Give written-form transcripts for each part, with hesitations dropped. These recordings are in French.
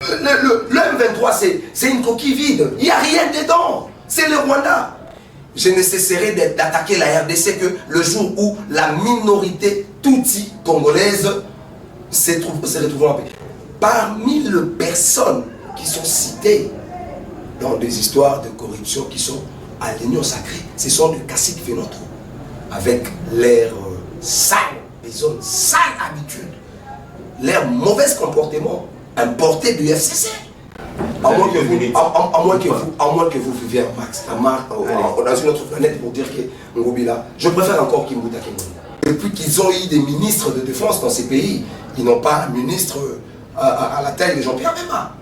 Le M23, c'est une coquille vide. Il n'y a rien dedans. C'est le Rwanda. Je ne cesserai d'attaquer la RDC que le jour où la minorité Tutsi congolaise se retrouvera en paix. Parmi les personnes qui sont citées dans des histoires de corruption qui sont à l'union sacrée, ce sont des caciques Fénotro, avec leur sale, les hommes sales habitudes, leur mauvais comportement importé du FCC. À moins que vous viviez dans une autre planète pour dire que Ngobila, je préfère encore Kimbuta Kimbuta. Depuis qu'ils ont eu des ministres de défense dans ces pays, ils n'ont pas un ministre à la taille de Jean-Pierre Bemba.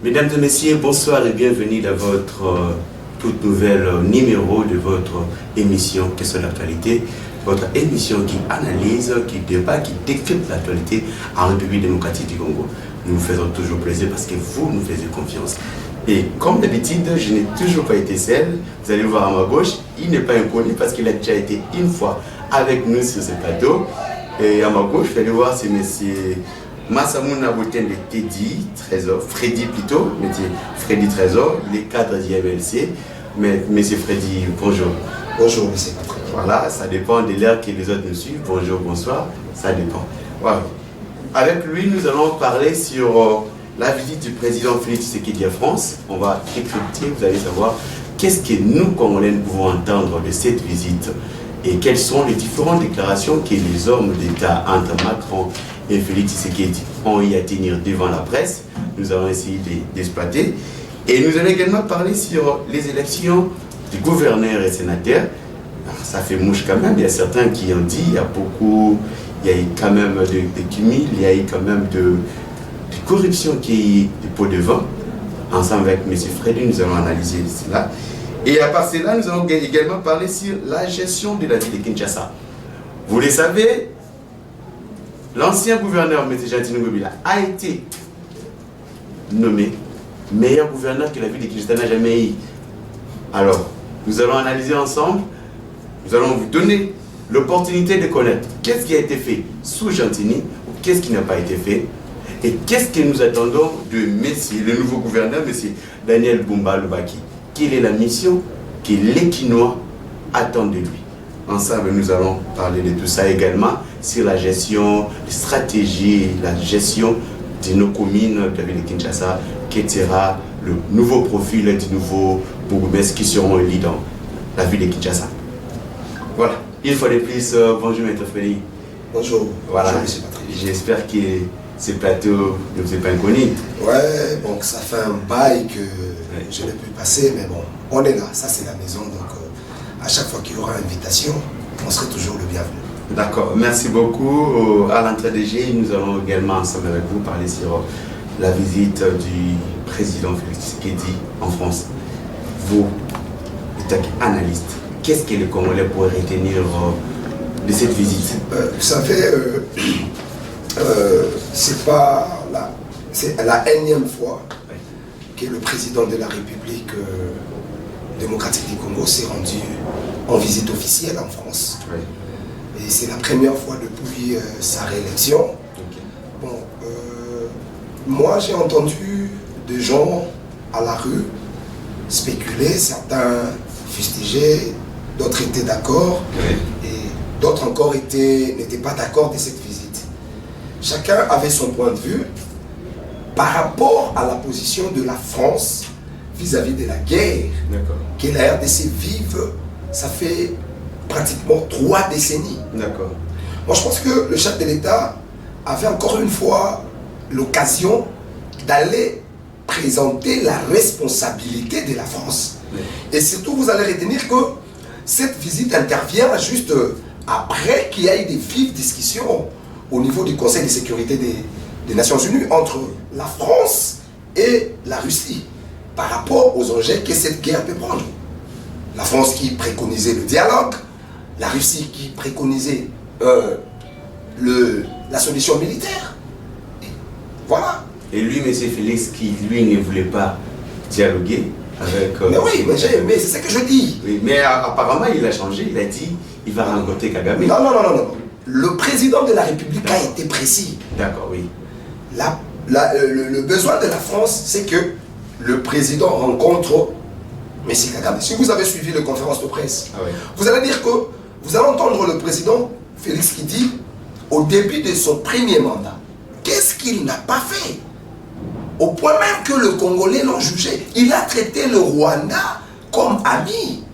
Mesdames et messieurs, bonsoir et bienvenue dans votre toute nouvelle numéro de votre émission Question d'actualité. Votre émission qui analyse, qui débat, qui décrypte l'actualité en République démocratique du Congo. Nous vous faisons toujours plaisir parce que vous nous faites confiance. Et comme d'habitude, je n'ai toujours pas été seul. Vous allez le voir à ma gauche, il n'est pas inconnu parce qu'il a déjà été une fois avec nous sur ce plateau. Et à ma gauche, vous allez voir, c'est monsieur Massamouna Boten de Teddy Trésor, Freddy plutôt, Freddy Trésor, il est cadre du MLC. Mais monsieur Freddy, bonjour. Bonjour, monsieur Patrick. Voilà, ça dépend de l'heure que les autres nous suivent. Bonjour, bonsoir, ça dépend. Voilà. Avec lui, nous allons parler sur la visite du président Félix Tshisekedi à France. On va décrypter, vous allez savoir qu'est-ce que nous, Congolais, pouvons entendre de cette visite et quelles sont les différentes déclarations que les hommes d'État entre Macron et Félix Tshisekedi ont eu à tenir devant la presse. Nous allons essayer d'exploiter. Et nous allons également parler sur les élections du gouverneur et sénateur. Alors, ça fait mouche quand même. Il y a certains qui ont dit, il y a eu quand même de cumul, il y a eu quand même de corruption qui est des pots de vin. Ensemble avec M. Freddy, nous allons analyser cela. Et à part cela, nous allons également parler sur la gestion de la ville de Kinshasa. Vous le savez, l'ancien gouverneur, M. Jean-Tine Ngobila, a été nommé meilleur gouverneur que la ville de Kinshasa n'a jamais eu. Alors, nous allons analyser ensemble, nous allons vous donner l'opportunité de connaître qu'est-ce qui a été fait sous Jean-Tine ou qu'est-ce qui n'a pas été fait et qu'est-ce que nous attendons de le nouveau gouverneur, M. Daniel Bumba Lubaki. Quelle est la mission que les Quinois attendent de lui. Ensemble, nous allons parler de tout ça également, sur la gestion, les stratégies, la gestion de nos communes de la ville de Kinshasa, qui sera le nouveau profil du nouveau bourgmestre qui seront élus dans la ville de Kinshasa. Voilà. Une fois de plus, bonjour Maître Félix. Bonjour. Voilà. J'espère que ce plateau ne vous est pas inconnu. Ouais, bon, ça fait un bail que je n'ai pu passer, mais bon, on est là, ça c'est la maison, donc à chaque fois qu'il y aura invitation, on serait toujours le bienvenu. D'accord, merci beaucoup. À l'entrée des G, nous allons également ensemble avec vous parler sur la visite du président Félix Tshisekedi en France. Vous, en tant qu'analyste, qu'est-ce que les Congolais pourraient retenir de cette visite? Vous savez, c'est la énième fois que le président de la République démocratique du Congo s'est rendu en visite officielle en France. Oui. Et c'est la première fois depuis sa réélection. Okay. Bon, moi j'ai entendu des gens à la rue spéculer, certains fustiger, d'autres étaient d'accord, oui. Et d'autres encore n'étaient pas d'accord de cette visite. Chacun avait son point de vue par rapport à la position de la France vis-à-vis de la guerre que la RDC vive, ça fait pratiquement 3 décennies. D'accord. Moi je pense que le chef de l'État avait encore une fois l'occasion d'aller présenter la responsabilité de la France. Oui. Et surtout vous allez retenir que cette visite intervient juste après qu'il y ait eu des vives discussions au niveau du Conseil de sécurité des Nations Unies entre la France et la Russie par rapport aux enjeux que cette guerre peut prendre. La France qui préconisait le dialogue, la Russie qui préconisait la solution militaire. Et voilà. Et lui, M. Félix, qui lui ne voulait pas dialoguer avec... mais oui, mais c'est ce que je dis. Oui, mais apparemment, il a changé, il a dit il va rencontrer Kagame. Non. Le président de la République a été précis. D'accord, oui. Le besoin de la France, c'est que le président rencontre M. Kagame. Si vous avez suivi les conférences de presse, vous allez dire que vous allez entendre le président Félix qui dit, au début de son premier mandat, qu'est-ce qu'il n'a pas fait? Au point même que le Congolais l'ont jugé. Il a traité le Rwanda comme ami.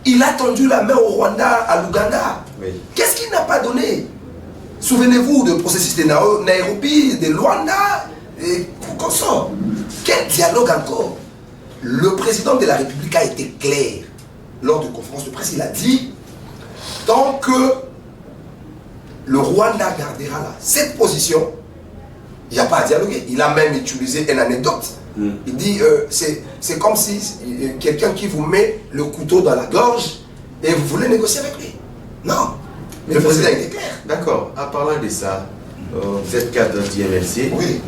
Il a tendu la main au Rwanda, à l'Ouganda. Oui. Qu'est-ce qu'il n'a pas donné? Souvenez-vous du processus de Nairobi, de Luanda, et consorts. Quel dialogue encore? Le président de la République a été clair. Lors de conférence de presse, il a dit, tant que le Rwanda gardera cette position, il n'y a pas à dialoguer. Il a même utilisé une anecdote. Il dit, c'est comme si quelqu'un qui vous met le couteau dans la gorge et vous voulez négocier avec lui. Non. Mais le président était clair. D'accord. En parlant de ça, vous êtes cadre d'IMLC. Oui.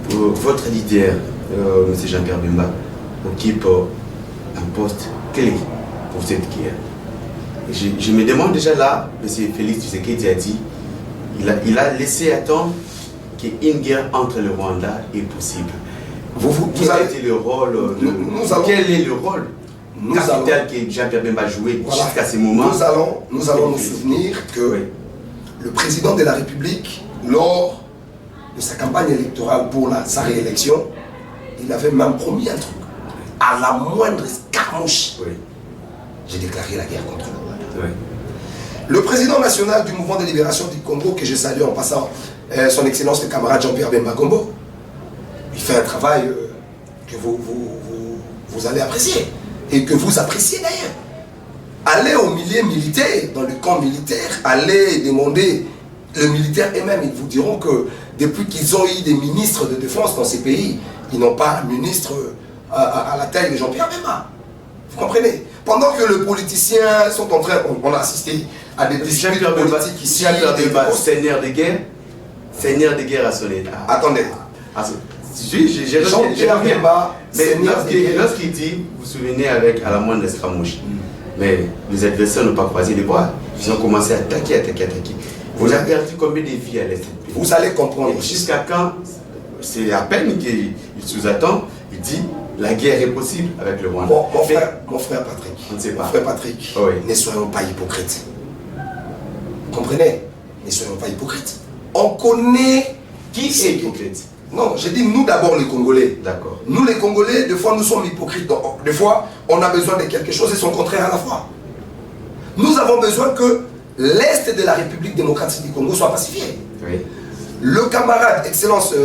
Votre leader, M. Jean-Pierre Bemba, occupe un poste clé pour cette guerre. Je me demande déjà là, M. Félix Tshisekedi a dit, il a laissé attendre qu'une guerre entre le Rwanda est possible. Quel est le rôle Quel est le rôle capital que Jean-Pierre Bemba a joué jusqu'à ce moment? Nous allons nous souvenir que le président de la République, lors de sa campagne électorale pour sa réélection, il avait même promis un truc. À la moindre escarmouche, j'ai déclaré la guerre contre le Rwanda. Le président national du mouvement de libération du Congo, que je salue en passant, son excellence le camarade Jean-Pierre Bemba Gombo, il fait un travail que vous allez apprécier et que vous appréciez d'ailleurs. Allez au milieu militaire, dans le camp militaire, allez demander le militaire eux-mêmes, ils vous diront que depuis qu'ils ont eu des ministres de défense dans ces pays, ils n'ont pas un ministre à la taille de Jean-Pierre Bemba. Vous comprenez? Pendant que les politiciens sont en train, on a assisté à des disputes politiques ici, seigneur de guerre, seigneur de guerre à son état. Attendez. Jean-Pierre Bemba, lorsqu'il dit, vous vous souvenez avec à la moindre escramouche, mais les adversaires n'ont pas croisé les bras, ils ont commencé à attaquer. Vous avez perdu combien de vies à l'est? Vous allez comprendre. Jusqu'à quand? C'est à peine qu'il sous-attend, il dit la guerre est possible avec le Rwanda. Mon frère Patrick, on ne sait pas. Mon frère Patrick, ne soyons pas hypocrites. Vous comprenez? Ne soyons pas hypocrites. On connaît qui est hypocrite. Non, j'ai dit nous d'abord les Congolais. D'accord. Nous les Congolais, des fois nous sommes hypocrites. Donc, des fois, on a besoin de quelque chose et son contraire à la fois. Nous avons besoin que l'Est de la République démocratique du Congo soit pacifié. Oui. Le camarade, excellence,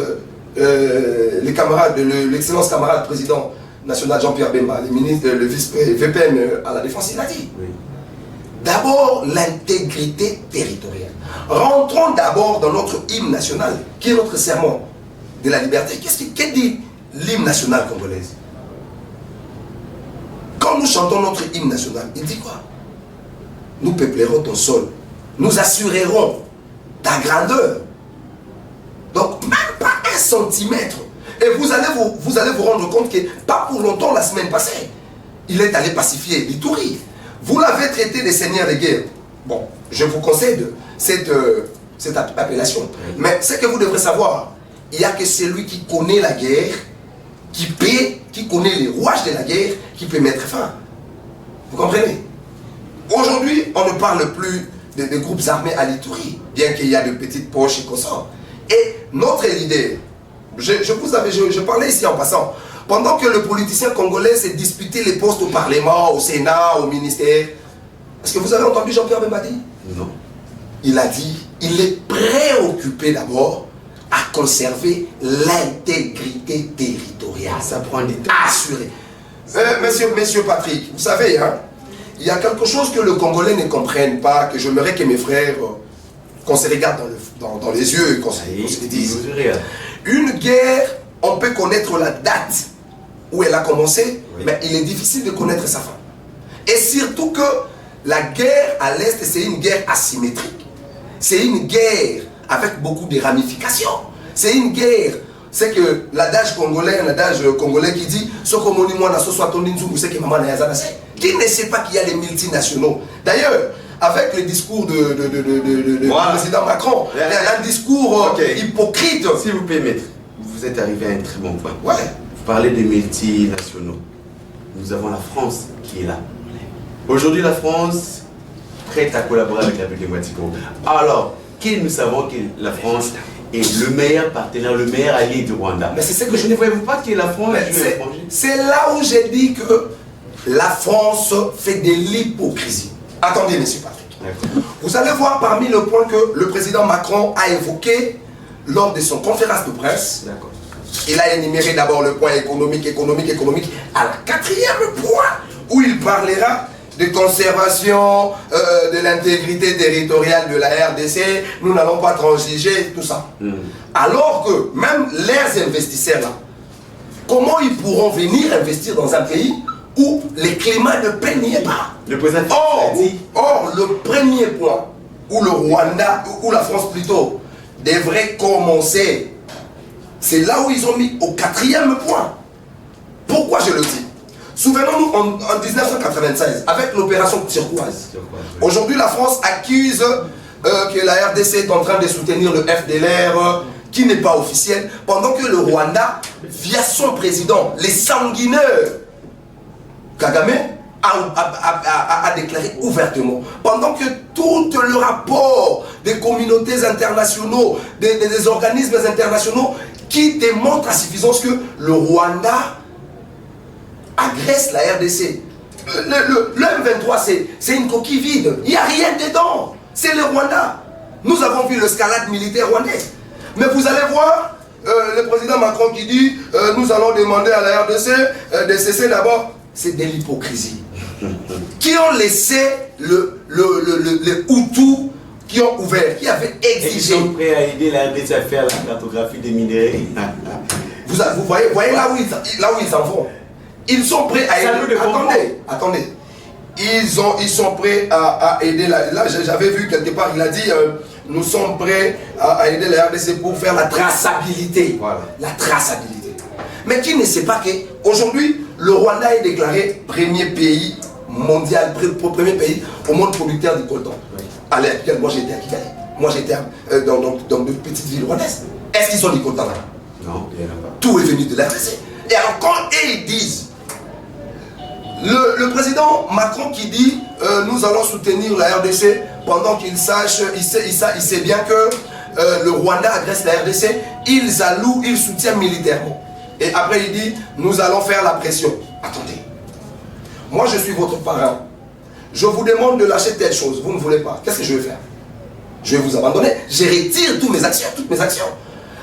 l'excellence camarade président national Jean-Pierre Bemba, le vice-VPN à la défense, il a dit. Oui. D'abord, l'intégrité territoriale. Rentrons d'abord dans notre hymne national, qui est notre serment de la liberté. Qu'est-ce dit l'hymne national congolaise? Quand nous chantons notre hymne national, il dit quoi? Nous peuplerons ton sol, nous assurerons ta grandeur. Donc, même pas un centimètre. Et vous allez vous rendre compte que, pas pour longtemps, la semaine passée, il est allé pacifier l'Ituri. Vous l'avez traité de seigneur de guerre. Bon, je vous concède cette appellation. Mais ce que vous devrez savoir, il n'y a que celui qui connaît la guerre, qui connaît les rouages de la guerre, qui peut mettre fin. Vous comprenez? Aujourd'hui, on ne parle plus des groupes armés à l'Ituri, bien qu'il y a de petites poches et consorts. Et notre leader, je parlais ici en passant, pendant que le politicien congolais s'est disputé les postes au Parlement, au Sénat, au ministère, est-ce que vous avez entendu Jean-Pierre Bemba dire? Non. Il a dit, il est préoccupé d'abord à conserver l'intégrité territoriale. Ça prend du temps. Assuré. Monsieur Patrick, vous savez, hein, il y a quelque chose que le Congolais ne comprenne pas, que j'aimerais que mes frères qu'on se regarde dans les yeux et qu'on se dise. Une guerre, on peut connaître la date où elle a commencé, mais il est difficile de connaître sa fin. Et surtout que la guerre à l'Est, c'est une guerre asymétrique. C'est une guerre avec beaucoup de ramifications. C'est une guerre. C'est que l'adage congolais qui dit qui ne sait pas qu'il y a les multinationaux. D'ailleurs, avec le discours du président Macron, un discours hypocrite. S'il vous plaît, maître, vous êtes arrivé à un très bon point. Ouais. Vous parlez des multinationaux. Nous avons la France qui est là. Aujourd'hui, la France prête à collaborer avec la République Guadeloupe. Alors, nous savons que la France est le meilleur partenaire, le meilleur allié du Rwanda. Mais c'est ce que je ne voyez pas que la France c'est là où j'ai dit que la France fait de l'hypocrisie. Attendez, monsieur Patrick. Vous allez voir parmi le point que le président Macron a évoqué lors de son conférence de presse. Il a énuméré d'abord le point économique. À la 4e point, où il parlera de conservation de l'intégrité territoriale de la RDC, nous n'allons pas transiger, tout ça. Alors que même les investisseurs là, comment ils pourront venir investir dans un pays où le climat ne peignait pas? Or, le premier point où le Rwanda, ou la France plutôt, devrait commencer, c'est là où ils ont mis au 4e point. Pourquoi je le dis? Souvenons-nous en 1996, avec l'opération turquoise. Aujourd'hui, la France accuse que la RDC est en train de soutenir le FDLR, qui n'est pas officiel, pendant que le Rwanda, via son président, les sanguineurs, Kagame, a déclaré ouvertement, pendant que tout le rapport des communautés internationaux, des organismes internationaux, qui démontrent à suffisance que le Rwanda agresse la RDC. Le M23, c'est une coquille vide. Il n'y a rien dedans. C'est le Rwanda. Nous avons vu l'escalade militaire rwandaise. Mais vous allez voir le président Macron qui dit nous allons demander à la RDC de cesser d'abord. C'est de l'hypocrisie. Qui ont laissé les Hutus qui ont ouvert, qui avaient exigé. Ils sont prêts à aider la RDC à faire la cartographie des minéraux. Vous voyez là où ils s'en vont. Ils sont prêts à aider. Attendez. Ils sont prêts à aider. Là, j'avais vu quelque part, il a dit nous sommes prêts à aider la RDC pour faire la traçabilité. Voilà. La traçabilité. Mais qui ne sait pas qu'aujourd'hui, le Rwanda est déclaré premier pays mondial, premier pays au monde producteur du coltan. Oui. À l'heure, moi j'étais à Kigali. Moi j'étais dans de petites villes rwandaises. Est-ce qu'ils sont du coltan là? Non, il n'y en a pas. Tout est venu de la RDC. Et alors quand ils disent, le président Macron qui dit nous allons soutenir la RDC pendant qu'il sache, il sait bien que le Rwanda agresse la RDC, ils allouent, ils soutiennent militairement. Et après il dit nous allons faire la pression. Attendez, moi je suis votre parrain, je vous demande de lâcher telle chose, vous ne voulez pas, qu'est-ce que je vais faire? Je vais vous abandonner, je retire toutes mes actions.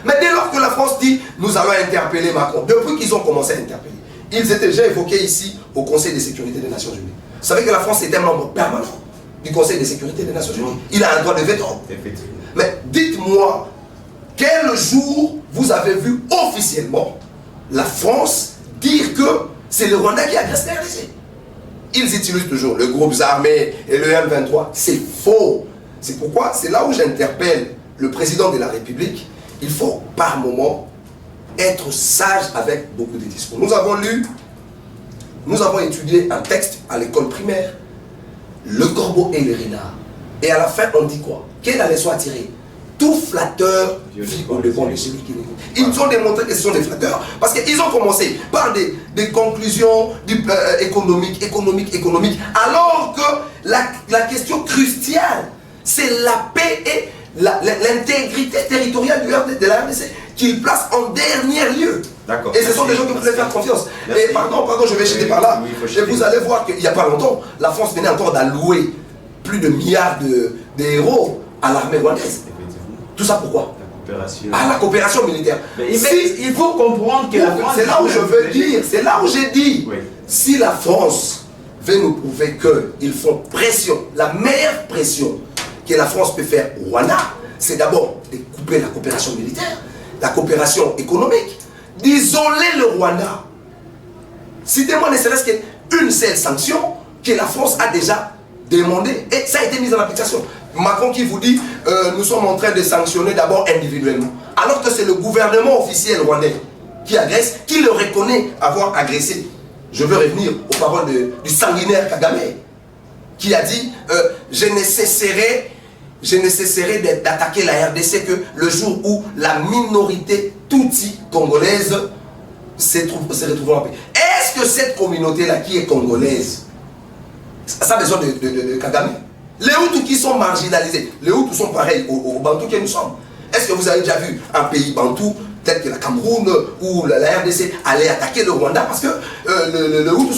Mais dès lors que la France dit nous allons interpeller Macron, depuis qu'ils ont commencé à interpeller, ils étaient déjà évoqués ici au Conseil de sécurité des Nations Unies. Vous savez que la France est un membre permanent du Conseil de sécurité des Nations Unies. Il a un droit de veto. Mais dites-moi, quel jour vous avez vu officiellement la France dire que c'est le Rwanda qui agresse la RDC? Ils utilisent toujours le groupe armés et le M23. C'est faux. C'est pourquoi, c'est là où j'interpelle le président de la République. Il faut par moment être sage avec beaucoup de discours. Nous avons étudié un texte à l'école primaire, le corbeau et le renard. Et à la fin, on dit quoi? Quelle a leçon à tirer? Tout flatteur vit au devant de celui qui l'écoute. Ils nous ont démontré que ce sont des flatteurs parce qu'ils ont commencé par des conclusions économiques, alors que la question cruciale, c'est la paix et l'intégrité territoriale de la RDC qu'il place en dernier lieu. Et ce sont des gens que vous pouvez faire confiance. Merci. Et pardon, je vais jeter par là. Et vous allez voir qu'il n'y a pas longtemps, la France venait encore d'allouer plus de milliards d'euros à l'armée rwandaise. Tout ça pourquoi? La coopération militaire. Il faut comprendre que la France... C'est là où je veux dire, c'est là où j'ai dit, si la France veut nous prouver qu'ils font pression, la meilleure pression, que la France peut faire au Rwanda, c'est d'abord de couper la coopération militaire, la coopération économique, d'isoler le Rwanda. Citez-moi ne serait-ce qu'une seule sanction que la France a déjà demandée et ça a été mis en application. Macron qui vous dit nous sommes en train de sanctionner d'abord individuellement, alors que c'est le gouvernement officiel rwandais qui agresse, qui le reconnaît avoir agressé. Je veux revenir aux paroles du sanguinaire Kagame, qui a dit je ne cesserai d'attaquer la RDC que le jour où la minorité Tutsi congolaise se retrouvera en paix. Est-ce que cette communauté-là qui est congolaise, ça a besoin de Kagame? Les Hutus qui sont marginalisés, les Hutus sont pareils aux Bantous que nous sommes. Est-ce que vous avez déjà vu un pays Bantou tel que la Cameroun ou la RDC aller attaquer le Rwanda parce que les Hutus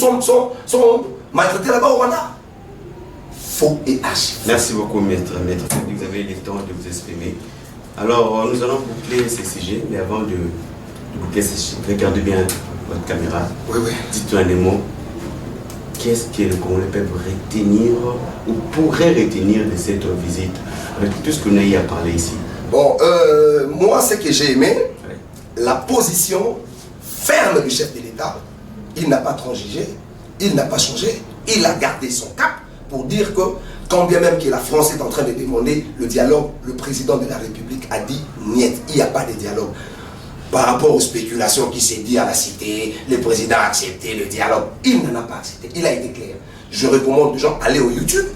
sont maltraités là-bas au Rwanda? Faux et archi. Merci beaucoup, maître. Vous avez le temps de vous exprimer. Alors, nous allons boucler ces sujets, mais avant de boucler ces sujets, regardez bien votre caméra. Oui, oui. Dites-nous un mot. Qu'est-ce que le Congolais peut retenir ou pourrait retenir de cette visite avec tout ce qu'on a eu à parler ici? Bon, moi, ce que j'ai aimé, la position ferme du chef de l'État. Il n'a pas transigé, il n'a pas changé, il a gardé son cap pour dire que, quand bien même que la France est en train de demander le dialogue, le président de la République a dit niet, il n'y a pas de dialogue. Par rapport aux spéculations qui s'est dit à la cité, le président a accepté le dialogue. Il n'en a pas accepté, il a été clair. Je recommande aux gens d'aller au YouTube,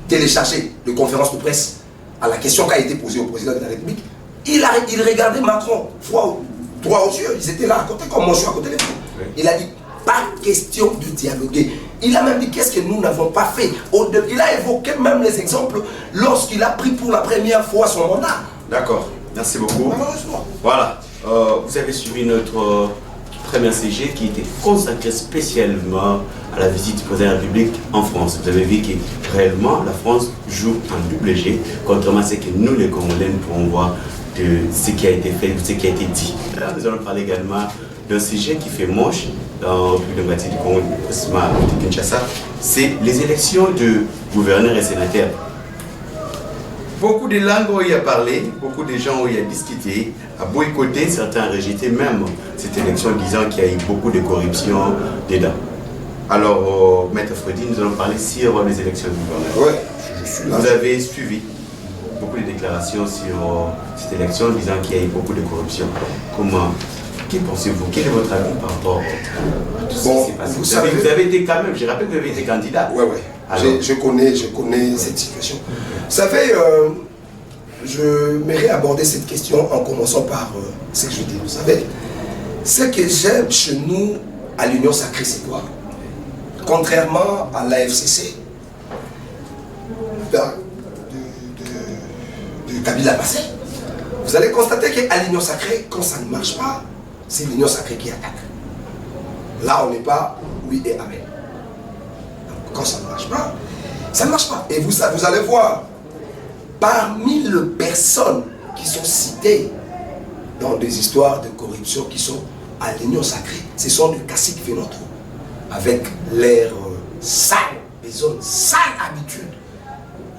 télécharger les conférences de presse à la question qui a été posée au président de la République. Il regardait Macron, droit aux yeux, ils étaient là à côté, comme moi je suis à côté de vous. Oui. Il a dit, pas question de dialoguer. Il a même dit, qu'est-ce que nous n'avons pas fait? Il a évoqué même les exemples lorsqu'il a pris pour la première fois son mandat. D'accord, merci beaucoup. Voilà. Vous avez suivi notre premier CG qui était consacré spécialement à la visite du président de la République en France. Vous avez vu que réellement la France joue un double G, contrairement à ce que nous les Congolais nous pouvons voir de ce qui a été fait, de ce qui a été dit. Là, nous allons parler également d'un sujet qui fait moche dans le République démocratique du Congo, de Kinshasa, c'est les élections de gouverneurs et sénateurs. Beaucoup de langues ont y à parler, beaucoup de gens ont y à discuter, à boycotter, certains ont rejeté même cette élection disant qu'il y a eu beaucoup de corruption dedans. Alors, Maître Freddy, nous allons parler sur les élections de gouverneurs. Ouais, je suis là. Vous avez suivi beaucoup de déclarations sur cette élection disant qu'il y a eu beaucoup de corruption. Comment, que pensez-vous? Quel est votre avis par rapport à tout ce qui s'est passé? Vous avez été quand même, je rappelle que vous avez été candidat. Oui, oui. Je connais cette situation. Vous savez, je m'aimerais aborder cette question en commençant par ce que je dis. Vous savez, ce que j'aime chez nous à l'Union Sacrée, c'est quoi? Contrairement à l'AFCC, du Kabila passé, vous allez constater qu'à l'Union Sacrée, quand ça ne marche pas, c'est l'Union Sacrée qui attaque. Là, on n'est pas oui et amen. Quand ça ne marche pas, ça ne marche pas. Et vous allez voir, parmi les personnes qui sont citées dans des histoires de corruption qui sont à l'Union Sacrée, ce sont des caciques vénotaux, avec leurs sales, zones sales habitudes,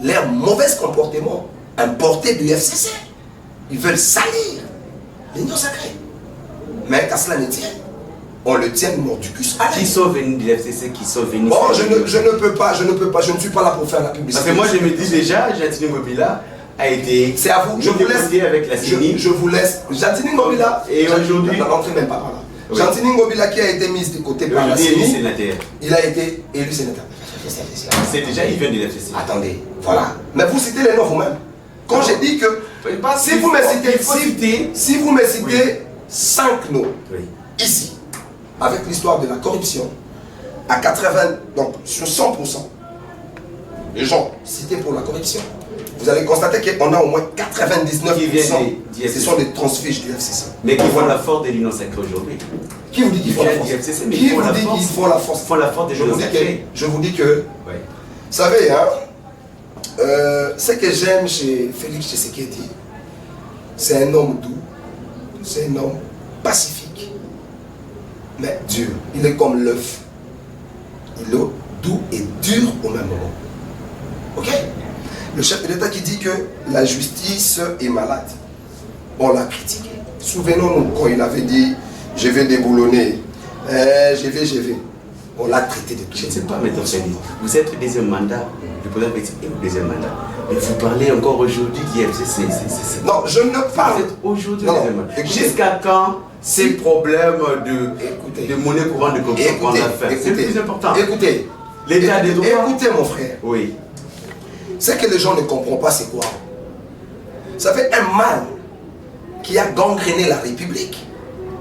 leurs mauvais comportements importés du FCC. Ils veulent salir l'Union Sacrée. Mais qu'à cela ne tienne, on le tient mordicus à l'aise. Qui sont venus du FCC, qui sont venus... Bon, je ne peux pas, je ne suis pas là pour faire la publicité. Parce que moi je me dis déjà, Jantini Ngobila a été... C'est à vous, je vous laisse... avec la CENI. Je vous laisse. Jantini Ngobila... Et aujourd'hui... N'entrez même pas par là. Oui. Jantini Ngobila qui a été mise de côté par la CENI, il a été élu sénateur. C'est déjà, il vient de l'FCC. Attendez, voilà. Mais vous citez les noms vous-même. Quand j'ai dit que... Si vous me citez 5 noms, ici, avec l'histoire de la corruption, à 80, donc sur 100%, les gens cités pour la corruption, vous allez constater qu'on a au moins 99%, ce sont des transfiches du FCC. Mais qui font la force de l'Union Sacrée aujourd'hui. Qui vous dit qu'ils font la force? Qui vous dit qu'ils font la force? Font la force de l'Union Sacrée. Je vous dis que, vous savez, hein, ce que j'aime chez Félix Tshisekedi, c'est un homme doux, c'est un homme pacifique, mais dur. Il est comme l'œuf. Il est doux et dur au même moment. Ok? Le chef de l'État qui dit que la justice est malade. On l'a critiqué. Souvenons-nous quand il avait dit je vais déboulonner, je vais. On l'a traité de tout. Je ne sais pas, M. Félix. Vous êtes au deuxième mandat. Le président Félix est au deuxième mandat. Mais vous parlez encore aujourd'hui d'IFC. Non, je ne parle. Vous êtes aujourd'hui au deuxième mandat. Jusqu'à quand ces problèmes de monnaie courante de corruption prendre la fin? C'est le plus important. Écoutez. L'état des droits. Écoutez, mon frère. Oui. Ce que les gens ne comprennent pas, c'est quoi? Ça fait un mal qui a gangréné la République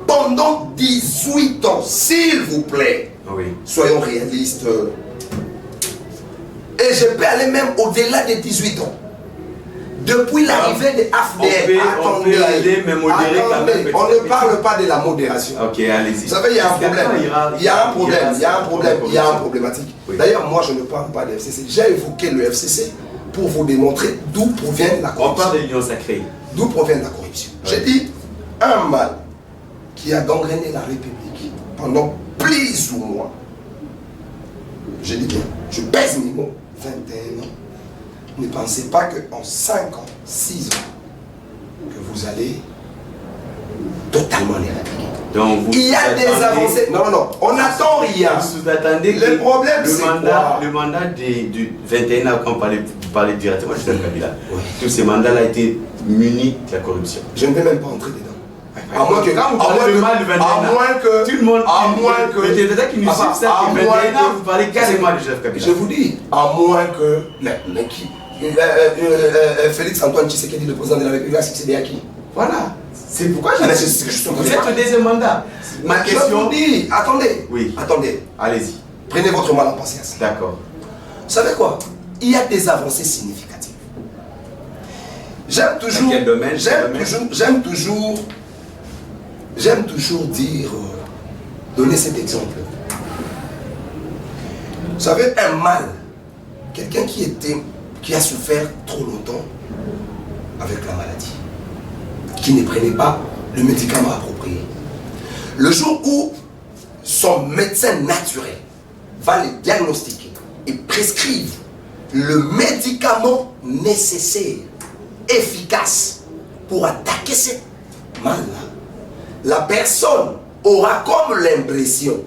pendant 18 ans, s'il vous plaît. Oui. Soyons réalistes. Et je peux aller même au-delà des 18 ans. Depuis l'arrivée de AFDL, on peut aller, mais modérer quand même. On ne parle pas de la modération. Ok, allez-y. Vous savez, il y a un problème. Il y a un problématique. Oui. D'ailleurs, moi, je ne parle pas de FCC. J'ai évoqué le FCC pour vous démontrer d'où provient la corruption. On parle de l'union sacrée. D'où provient la corruption. Oui. J'ai dit un mal qui a gangréné la République pendant plus ou moins, je dis bien, je pèse mes mots, 21 ans. Ne pensez pas qu'en 5 ans, 6 ans, que vous allez totalement l'éradiquer. Donc il y a des avancées. Non, on n'attend rien. Vous attendez le problème, c'est quoi? Le mandat du 21 ans, quand vous parlez directement de Joseph Kabila, tous ces mandats-là ont été munis de la corruption. Je ne vais même pas entrer dedans. À moins que, tout le monde, à moins que, peut-être qu'ils nous suivent ça, que 21 ans, vous parlez carrément de Joseph Kabila. Je vous dis, à moins que, Félix Antoine Tshisekedi, le président de la République, a succédé à qui? Voilà. C'est pourquoi je vous êtes au deuxième mandat. Ma question. Je vous dis, attendez. Oui. Attendez. Allez-y. Prenez votre mal en patience. D'accord. Vous savez quoi? Il y a des avancées significatives. J'aime toujours. Dans quel domaine? J'aime toujours dire, donner cet exemple. Vous savez, un mal, quelqu'un qui a souffert trop longtemps avec la maladie, qui ne prenait pas le médicament approprié. Le jour où son médecin naturel va le diagnostiquer et prescrire le médicament nécessaire, efficace pour attaquer ce mal-là, la personne aura comme l'impression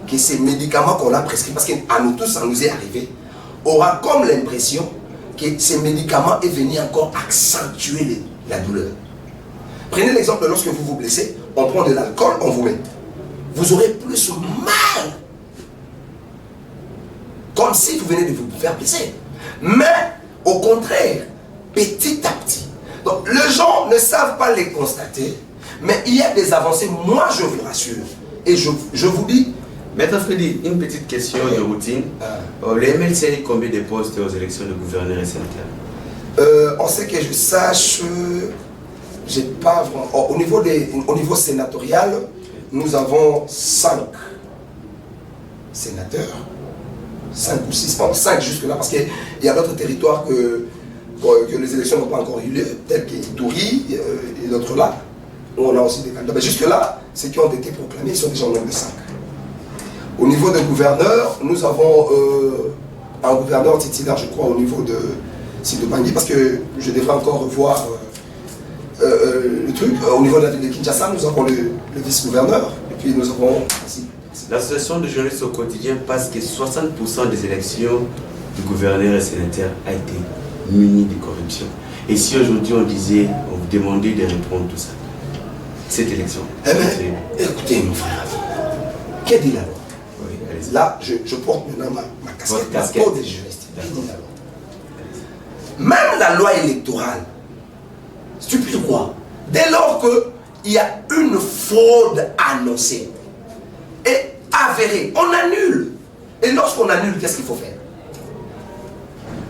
que ces médicaments qu'on a prescrits, parce qu'à nous tous, ça nous est arrivé, aura comme l'impression que ces médicaments est venu encore accentuer la douleur. Prenez l'exemple, lorsque vous vous blessez, on prend de l'alcool, on vous met. Vous aurez plus mal. Comme si vous venez de vous faire blesser. Mais, au contraire, petit à petit. Donc, les gens ne savent pas les constater, mais il y a des avancées, moi je vous rassure. Et je vous dis... Maître Freddy, une petite question de routine. Le MLC a eu combien de postes aux élections de gouverneur et sénateur? On sait que je sache... j'ai pas vraiment... Au niveau sénatorial, nous avons 5 sénateurs. 5 ou 6, 5 jusque-là, parce qu'il y a d'autres territoires que les élections n'ont pas encore eu lieu, tels qu'Ituri et d'autres là, où on a aussi des candidats. Mais jusque-là, ceux qui ont été proclamés, ils sont déjà au nombre de 5. Au niveau des gouverneurs, nous avons un gouverneur titulaire, je crois, au niveau de Bangui, parce que je devrais encore revoir le truc. Au niveau de la ville de Kinshasa, nous avons le vice-gouverneur, et puis nous avons... L'association de journalistes au quotidien pense que 60% des élections du gouverneur et sénateur a été munie de corruption. Et si aujourd'hui on vous demandait de répondre tout ça, cette élection. Eh bien, écoutez mon frère, qu'est-ce dit la loi? Oui, là, je porte maintenant ma casquette, la peau des juristes. Qu'est-ce dit la loi? Même la loi électorale, stupide quoi? Dès lors qu'il y a une fraude annoncée et avérée, on annule. Et lorsqu'on annule, qu'est-ce qu'il faut faire?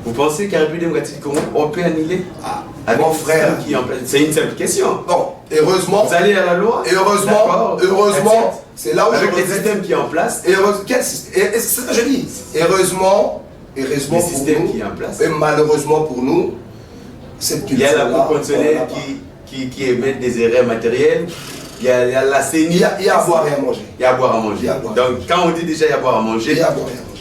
Vous pensez qu'à République démocratique Congo, on peut annuler? Mon frère, c'est une simple question. Bon, heureusement. Vous allez à la loi? Et heureusement, c'est là où avec les systèmes qui est en place. Et c'est ce que je dis. Heureusement le système qui est en place. Et malheureusement pour nous, cette culture. Il y a la Cour constitutionnelle qui émet des erreurs matérielles. Il y a la CENI. Il y a à boire et à manger. Il y a à boire à manger. Donc quand on dit déjà il y a à boire à manger,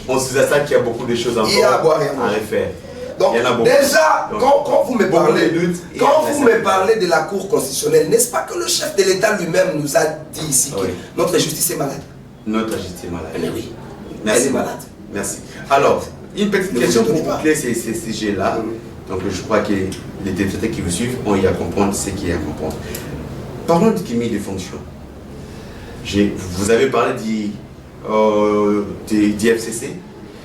on sous-estime qu'il y a beaucoup de choses encore à refaire. Donc, il y en a beaucoup. déjà, Donc, quand vous me parlez, quand vous me après, parlez de la Cour constitutionnelle, n'est-ce pas que le chef de l'État lui-même nous a dit ici Oui. que notre justice est malade? Notre justice est malade. Mais oui, Merci. elle est malade. Merci. Alors, une petite Ne question vous étonnez pour pas. boucler ces sujets-là. Donc, je crois que les députés qui vous suivent ont eu à comprendre ce qu'il y a à comprendre. Parlons du cumul de fonctions. Vous avez parlé du FCC.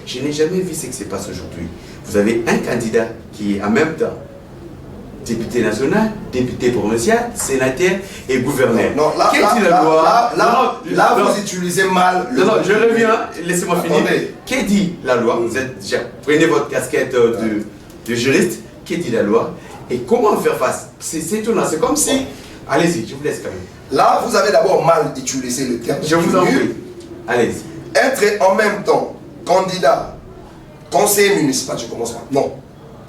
Je n'ai jamais vu ce qui se passe aujourd'hui. Vous avez un candidat qui est en même temps député national, député provincial, sénateur et gouverneur. Non, là, Qu'est-ce que la loi? là, vous utilisez mal le... Non, je reviens, laissez-moi finir. Attendez. Qu'est dit la loi? Vous êtes déjà, prenez votre casquette de juriste. Qu'est dit la loi? Et comment faire face? C'est étonnant, c'est comme si... Allez-y, je vous laisse quand même. Là, vous avez d'abord mal utilisé le terme. Je vous en prie. Allez-y. Être en même temps candidat, conseiller municipal, je commence par... Non,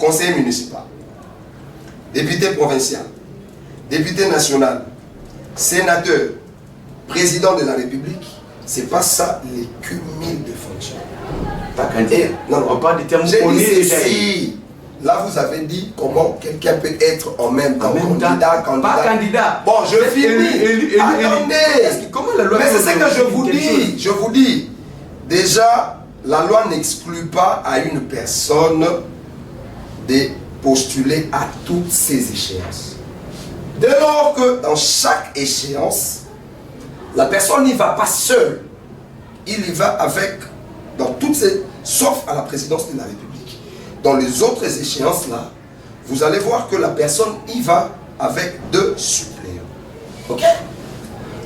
conseiller municipal, député provincial, député national, sénateur, président de la République, c'est pas ça les cumuls de fonctions. Pas candidat. Non, on parle des termes j'ai connus dit déjà. ceci. Là, vous avez dit comment quelqu'un peut être en même temps candidat. Pas candidat. Bon, je finis. Attendez. Comment la loi... Mais c'est ce que je vous dis. Je vous dis. Déjà, la loi n'exclut pas à une personne de postuler à toutes ces échéances. Dès lors que dans chaque échéance, la personne n'y va pas seule. Il y va avec, dans toutes ces... sauf à la présidence de la République. Dans les autres échéances-là, vous allez voir que la personne y va avec 2 suppléants. Ok?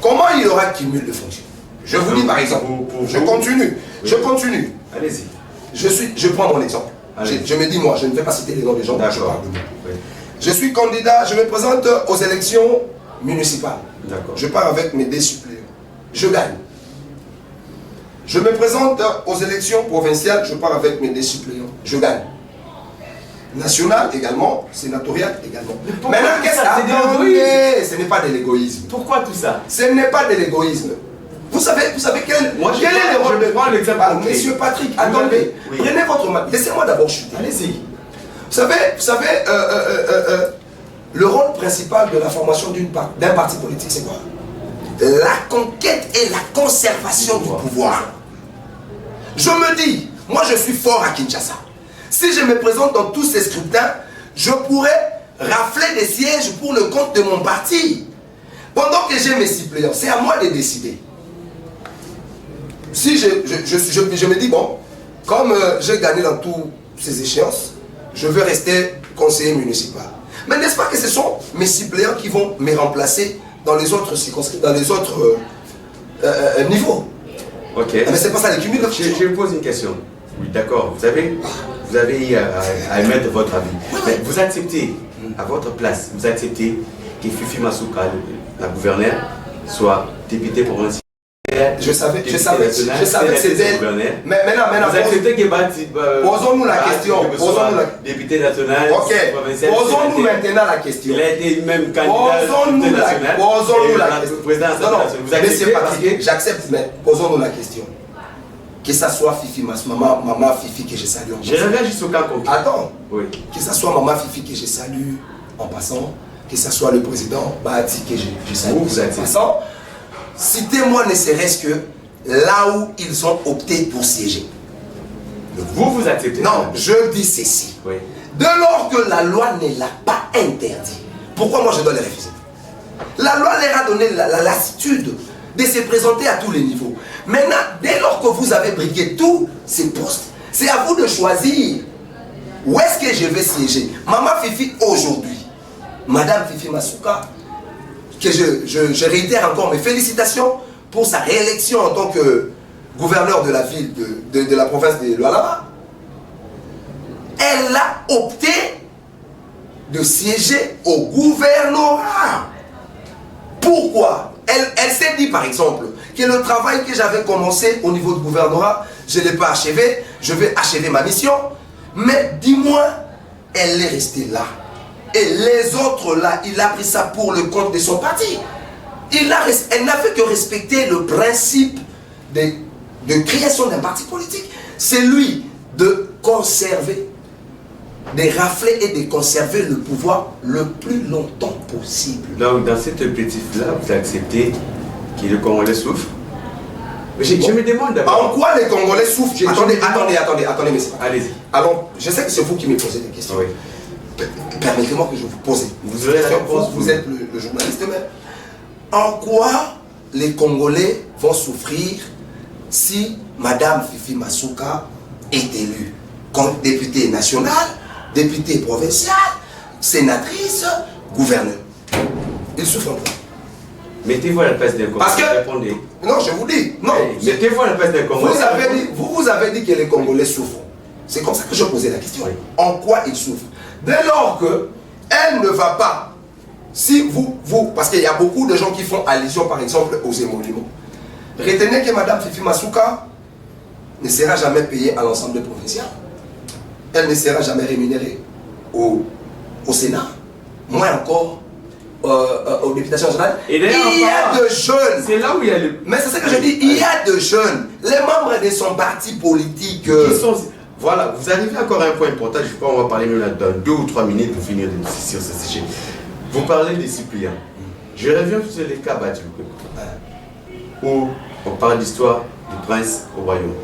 Comment il y aura cumul de fonctions? Je vous dis par exemple, je continue, je continue. Allez-y. Je prends mon exemple. Je me dis moi, je ne vais pas citer les noms des gens, je parle de moi. Oui. Je suis candidat, je me présente aux élections municipales. Je pars avec mes 2 suppléants. Je gagne. Je me présente aux élections provinciales, je pars avec mes 2 suppléants. Je gagne. National également, sénatorial également. Maintenant, qu'est-ce que ce n'est pas de l'égoïsme. Pourquoi tout ça? Ce n'est pas de l'égoïsme. Vous savez quel est le rôle de... prends l'exemple. Monsieur Patrick, attendez, prenez votre main. Laissez-moi d'abord chuter. Allez-y. Vous savez, le rôle principal de la formation d'un parti politique, c'est quoi? La conquête et la conservation du pouvoir. Je me dis, moi je suis fort à Kinshasa. Si je me présente dans tous ces scrutins, je pourrais rafler des sièges pour le compte de mon parti. Pendant que j'ai mes suppléants, c'est à moi de décider. Si je me dis, bon, comme j'ai gagné dans toutes ces échéances, je veux rester conseiller municipal. Mais n'est-ce pas que ce sont mes suppléants qui vont me remplacer dans les autres niveaux? Ok. Mais c'est pas ça les cumuls. Je vous pose une question. Oui, d'accord. Vous avez eu à émettre votre avis. Mais vous acceptez, à votre place, vous acceptez que Fifi Masuka, la gouverneure, soit députée provinciale. Je savais que c'était... Mais maintenant, vous acceptez que posons-nous la question. Député national, provincial. Posons-nous maintenant la question. Il a été même candidat député national. Posons-nous la question. Vous acceptez parce que... J'accepte, mais posons-nous la question. Que ça soit Fifi, maman Fifi que je salue en passant. Je reviens juste au cas concret. Attends. Oui. Que ça soit maman Fifi que je salue en passant, que ça soit le président Bahati que je salue en passant. Citez-moi ne serait-ce que là où ils ont opté pour siéger. Vous acceptez? Non, je dis ceci. Oui. Dès lors que la loi ne l'a pas interdit, pourquoi moi je dois les refuser? La loi leur a donné la lassitude de se présenter à tous les niveaux. Maintenant, dès lors que vous avez brigué tous ces postes, c'est à vous de choisir où est-ce que je vais siéger. Maman Fifi aujourd'hui, Madame Fifi Masuka, que je réitère encore mes félicitations pour sa réélection en tant que gouverneur de la ville de la province de Lualaba. Elle a opté de siéger au gouvernorat. Pourquoi? Elle s'est dit par exemple que le travail que j'avais commencé au niveau du gouvernorat, je ne l'ai pas achevé, je vais achever ma mission. Mais dis-moi, elle est restée là. Et les autres là, il a pris ça pour le compte de son parti. Elle n'a fait que respecter le principe de création d'un parti politique. C'est lui de conserver de rafler et de conserver le pouvoir le plus longtemps possible. Donc, dans cet objectif-là, vous acceptez que le Congolais souffre. Mais je me demande d'abord. En quoi les Congolais souffrent? Attendez, messieurs. Allez-y. Alors, je sais que c'est vous qui me posez des questions. Oui. Permettez-moi que je vous pose. Vous aurez la réponse. Vous êtes le journaliste, mais en quoi les Congolais vont souffrir si Madame Fifi Masuka est élue comme députée nationale, députée provinciale, sénatrice, gouverneur? Ils souffrent en quoi? Mettez-vous à la place d'un Congolais. Parce que, répondez. non, je vous dis, non. Mettez-vous à la place d'un Congolais. Vous avez dit que les Congolais souffrent. C'est comme ça que je posais la question. Oui. En quoi ils souffrent? Dès lors que elle ne va pas, si parce qu'il y a beaucoup de gens qui font allusion par exemple aux émoluments. Retenez que Madame Fifi Masuka ne sera jamais payée à l'ensemble provincial. Elle ne sera jamais rémunérée au Sénat, moins encore aux députations nationales. Et il y a de jeunes. C'est là où il y a le... Mais c'est ce que je dis, il y a de jeunes, les membres de son parti politique. Qui sont... Voilà, vous arrivez encore à un point important, je crois qu'on va parler même là dans 2 ou 3 minutes pour finir sur ce sujet. Vous parlez des suppléants. Je reviens sur les cas battus, où on parle d'histoire du prince au royaume.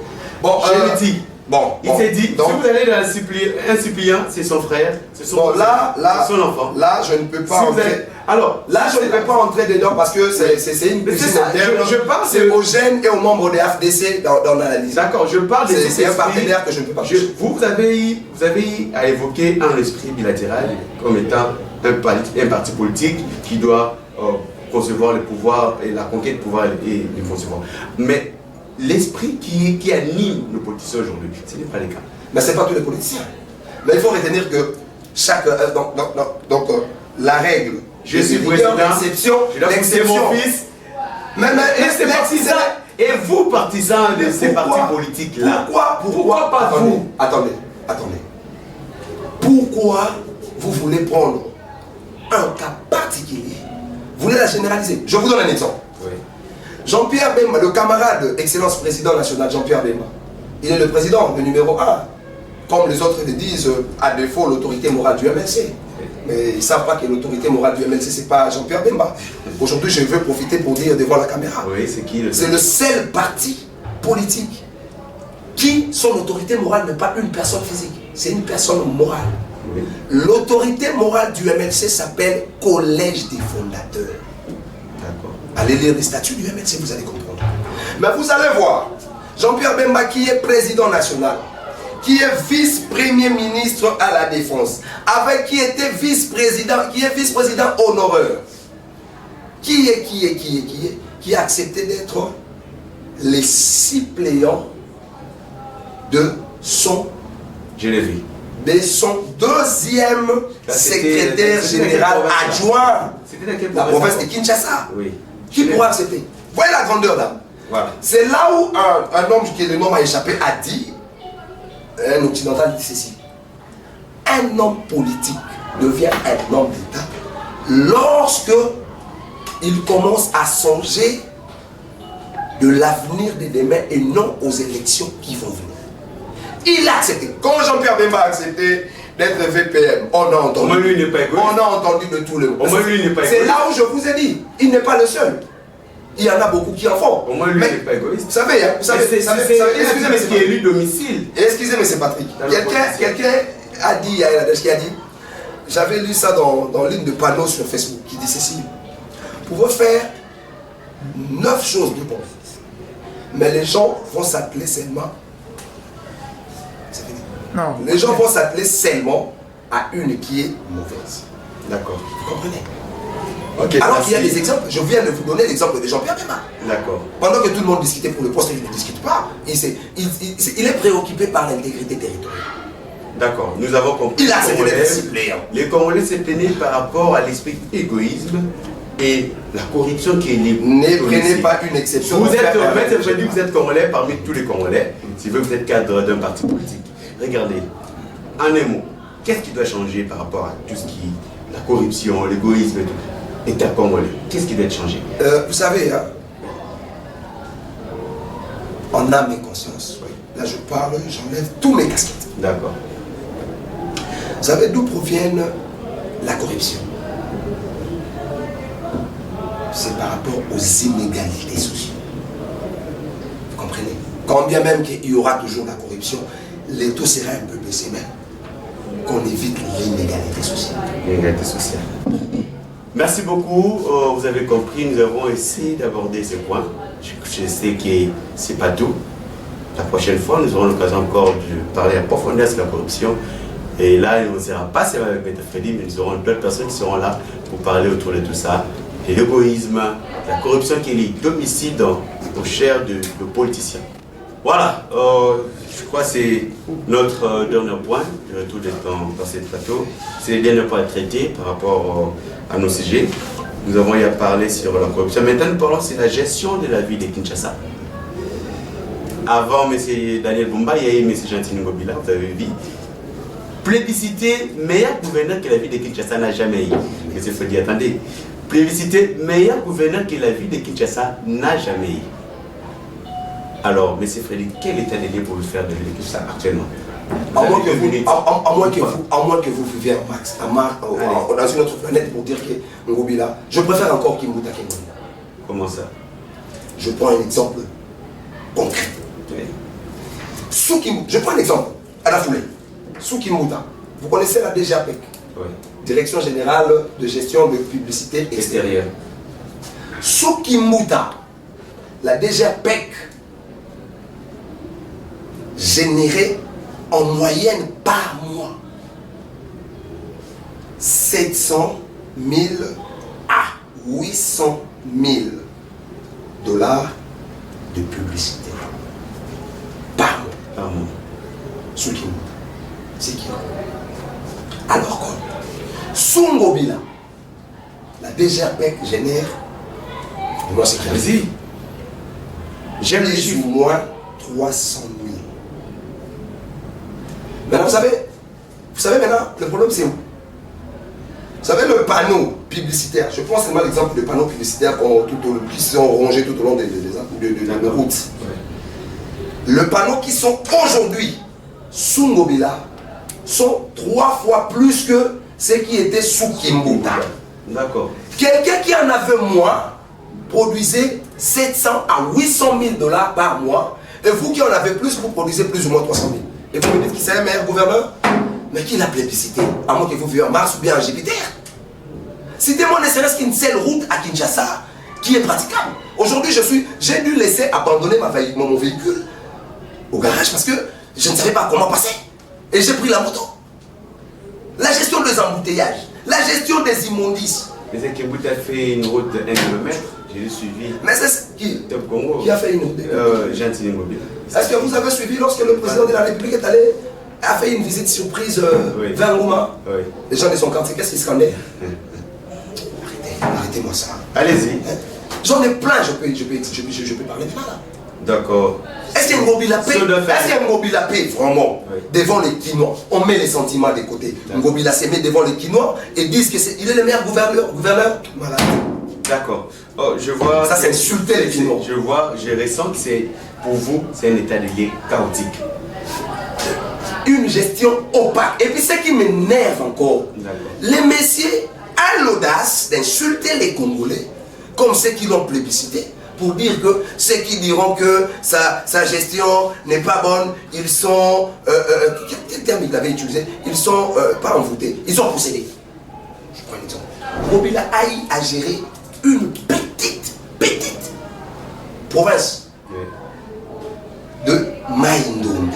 Bon, je le dis. Bon, il s'est dit, donc, si vous allez dans un suppliant, c'est son frère, c'est son, son enfant. Là, je ne peux pas si entrer. Alors, là, je ne peux pas entrer dedans parce que c'est une cuisine interne. Je parle c'est aux jeunes et aux membres de FDC dans l'analyse. D'accord, je parle des c'est un partenaire que je ne peux pas toucher. Vous avez eu à évoquer un esprit bilatéral comme étant un parti politique qui doit concevoir le pouvoir et la conquête du pouvoir et le concevoir. Mais l'esprit qui anime nos politiciens aujourd'hui, ce n'est pas le cas. Mais ce n'est pas tous les politiciens. Mais il faut retenir que chaque... la règle... Je suis président, l'exception, mon fils. Mais c'est partisan. Et vous, partisans de ces partis politiques-là, pourquoi pas vous? Attendez. Pourquoi vous voulez prendre un cas particulier? Vous voulez la généraliser? Je vous donne un exemple. Oui. Jean-Pierre Bemba, le camarade, excellence président national Jean-Pierre Bemba, il est le président, le numéro 1. Comme les autres le disent, à défaut, l'autorité morale du MLC. Mais ils ne savent pas que l'autorité morale du MLC, ce n'est pas Jean-Pierre Bemba. Aujourd'hui, je veux profiter pour dire devant la caméra. Oui, c'est qui? C'est le seul parti politique qui, son autorité morale n'est pas une personne physique, c'est une personne morale. Oui. L'autorité morale du MLC s'appelle Collège des fondateurs. Allez lire les statuts du MLC, vous allez comprendre. Mais vous allez voir, Jean-Pierre Bemba qui est président national, qui est vice-premier ministre à la défense, avec qui était vice-président, qui est vice-président honoreur, qui a accepté d'être les suppléants de son deuxième secrétaire général adjoint de la province de Kinshasa. Oui. Qui pourra accepter? Voyez la grandeur là. Voilà. C'est là où un homme qui le nom a échappé a dit, un occidental dit ceci: un homme politique devient un homme d'État lorsque il commence à songer de l'avenir de demain et non aux élections qui vont venir. Il a accepté. Quand Jean-Pierre Bemba a accepté d'être VPM, on a entendu. Au moins lui n'est pas égoïste. On a entendu de tout le monde. Au moins lui n'est pas égoïste. C'est là où je vous ai dit, il n'est pas le seul. Il y en a beaucoup qui en font. Au moins lui n'est pas égoïste. Vous savez, excusez-moi, ce qui est élu domicile. Excusez-moi, c'est Patrick. Quelqu'un a dit, j'avais lu ça dans l'une de panneaux sur Facebook, qui dit ceci: vous pouvez faire 9 choses de bon, mais les gens vont s'atteler seulement. C'est fini. Non. Les gens vont s'atteler seulement à une qui est mauvaise. D'accord. Vous comprenez? Okay, alors qu'il y a des exemples, je viens de vous donner l'exemple de Jean-Pierre Bemba. D'accord. Pendant que tout le monde discutait pour le poste, il ne discute pas. Il est préoccupé par l'intégrité territoriale. D'accord, nous avons compris. Il a accepté d'être suppléant. Les Congolais se plaignaient par rapport à l'esprit égoïsme et la corruption qui est libre. Ne prenez pas une exception. Vous êtes Congolais parmi tous les Congolais, si vous êtes cadre d'un parti politique. Regardez, en un mot, qu'est-ce qui doit changer par rapport à tout ce qui est la corruption, l'égoïsme et tout? État congolais, qu'est-ce qui doit être changé? Vous savez, hein, en âme et conscience, là je parle, j'enlève tous mes casquettes. D'accord. Vous savez d'où proviennent la corruption? C'est par rapport aux inégalités sociales. Vous comprenez? Quand bien même qu'il y aura toujours la corruption, les taux seraient un peu baissés même. Qu'on évite l'inégalité sociale. L'inégalité sociale. Merci beaucoup. Vous avez compris, nous avons essayé d'aborder ce point. Je sais que ce n'est pas tout. La prochaine fois, nous aurons l'occasion encore de parler en profondeur sur la corruption. Et là, on ne sera pas seulement avec M. Freddy, mais nous aurons d'autres personnes qui seront là pour parler autour de tout ça. Et l'égoïsme, la corruption qui est domicile aux chairs de politiciens. Voilà, je crois que c'est notre dernier point de retour dans cette plateau. C'est le dernier point à traiter par rapport à nos sujets. Nous avons eu à parler sur la corruption. Maintenant, nous parlons sur la gestion de la ville de Kinshasa. Avant M. Daniel Bumba, il y a eu M. Gentil Ngobila, vous avez vu. Plébiscité, meilleur gouverneur que la ville de Kinshasa n'a jamais eu. M. Freddy, attendez. Plébiscité, meilleur gouverneur que la ville de Kinshasa n'a jamais eu. Alors, M. Freddy, quel état des lieux pour vous faire de la ville de Kinshasa actuellement? À moins que vous viviez dans une autre planète pour dire que Ngobila, je préfère encore Kimbuta qu'Ngobila. Comment ça? Je prends un exemple concret. Oui. Je prends un exemple à la foulée. Sous Kimbuta, vous connaissez la DGAPEC, oui. Direction Générale de Gestion de Publicité Extérieure. Sous Kimbuta, la DGAPEC générait en moyenne par mois 700 000 à 800 000 dollars de publicité par mois. Par mois. Sous Kimbuta. C'est qui? Alors que sous Ngobila, la DGAPEC génère, moi c'est qui? J'aime les chiffres, moins 300 000. Maintenant, vous savez maintenant, le problème c'est où? Vous savez le panneau publicitaire, je prends seulement l'exemple de panneaux publicitaires qui sont rangés tout au long des routes. Le panneau qui sont aujourd'hui sous Ngobila sont 3 fois plus que ceux qui étaient sous Kimbuta. D'accord. Quelqu'un qui en avait moins produisait 700 à 800 000 dollars par mois. Et vous qui en avez plus, vous produisez plus ou moins 300 000. Et vous me dites qui c'est le meilleur gouverneur? Mais qui l'a plébiscité? À moins que vous viviez en Mars ou bien en Jupiter. Citez-moi ne serait-ce qu'une seule route à Kinshasa qui est praticable. Aujourd'hui, j'ai dû laisser abandonner mon véhicule au garage parce que je ne savais pas comment passer. Et j'ai pris la moto. La gestion des embouteillages, la gestion des immondices. Mais c'est que vous avez fait une route de 1 km, j'ai suivi. Mais c'est qui? Top Congo. Qui a fait une route de 1 km? Gentil Ngobila. Est-ce que vous avez suivi lorsque le président de la République est allé, a fait une visite surprise vers Ngoma? Oui. Les gens de son quartier, qu'est-ce qu'ils se rendaient? Arrêtez-moi ça. Allez-y. J'en ai plein, je peux parler de là. D'accord. Est-ce qu'il y a un Ngobila paix? Est-ce qu'il y a un Ngobila paix vraiment devant les Kinois? On met les sentiments de côté. Ngobila se met devant les Kinois et disent qu'il est le meilleur gouverneur. Malade. D'accord. Oh, je vois. Ça, c'est insulter les Kinois. Je ressens que c'est, pour vous, c'est un état de lieu chaotique. Une gestion opaque. Et puis ce qui m'énerve encore, les messieurs ont l'audace d'insulter les Congolais comme ceux qui l'ont plébiscité, pour dire que ceux qui diront que sa gestion n'est pas bonne, ils sont, quel terme il avait utilisé? Ils sont pas envoûtés, ils sont possédés. Je prends un exemple. Ngobila a eu à gérer une petite province de Maïndombe.